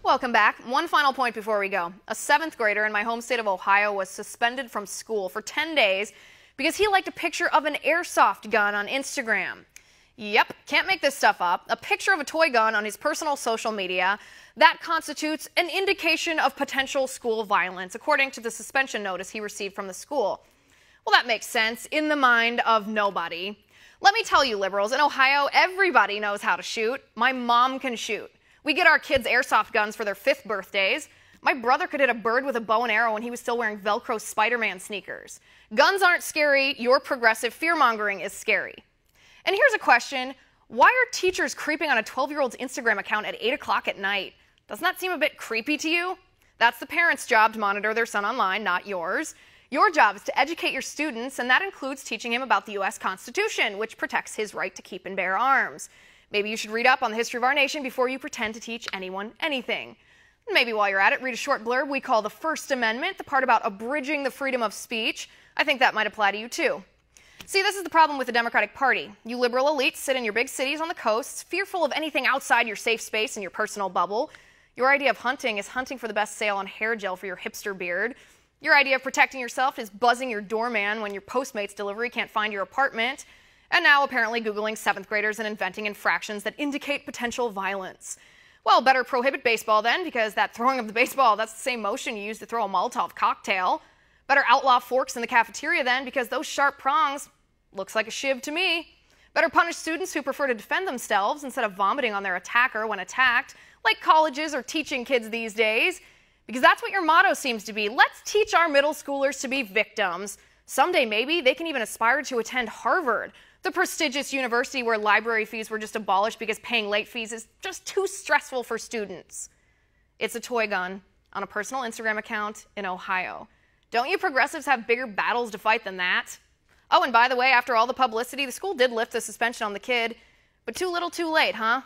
Welcome back. One final point before we go. A 7th grader in my home state of Ohio was suspended from school for 10 days because he liked a picture of an airsoft gun on Instagram. Yep, can't make this stuff up. A picture of a toy gun on his personal social media. That constitutes an indication of potential school violence, according to the suspension notice he received from the school. Well, that makes sense in the mind of nobody. Let me tell you, liberals, in Ohio, everybody knows how to shoot. My mom can shoot. We get our kids airsoft guns for their 5th birthdays. My brother could hit a bird with a bow and arrow when he was still wearing Velcro Spider-Man sneakers. Guns aren't scary. Your progressive fear-mongering is scary. And here's a question. Why are teachers creeping on a 12-year-old's Instagram account at 8 o'clock at night? Doesn't that seem a bit creepy to you? That's the parents' job to monitor their son online, not yours. Your job is to educate your students, and that includes teaching him about the U.S. Constitution, which protects his right to keep and bear arms. Maybe you should read up on the history of our nation before you pretend to teach anyone anything. Maybe while you're at it, read a short blurb we call the First Amendment, the part about abridging the freedom of speech. I think that might apply to you too. See, this is the problem with the Democratic Party. You liberal elites sit in your big cities on the coasts, fearful of anything outside your safe space and your personal bubble. Your idea of hunting is hunting for the best sale on hair gel for your hipster beard. Your idea of protecting yourself is buzzing your doorman when your Postmates delivery can't find your apartment. And now apparently Googling 7th graders and inventing infractions that indicate potential violence. Well, better prohibit baseball then, because that throwing of the baseball, that's the same motion you use to throw a Molotov cocktail. Better outlaw forks in the cafeteria then, because those sharp prongs looks like a shiv to me. Better punish students who prefer to defend themselves instead of vomiting on their attacker when attacked, like colleges are teaching kids these days. Because that's what your motto seems to be. Let's teach our middle schoolers to be victims. Someday maybe they can even aspire to attend Harvard, the prestigious university where library fees were just abolished because paying late fees is just too stressful for students. It's a toy gun on a personal Instagram account in Ohio. Don't you progressives have bigger battles to fight than that? Oh, and by the way, after all the publicity, the school did lift the suspension on the kid, but too little too late, huh?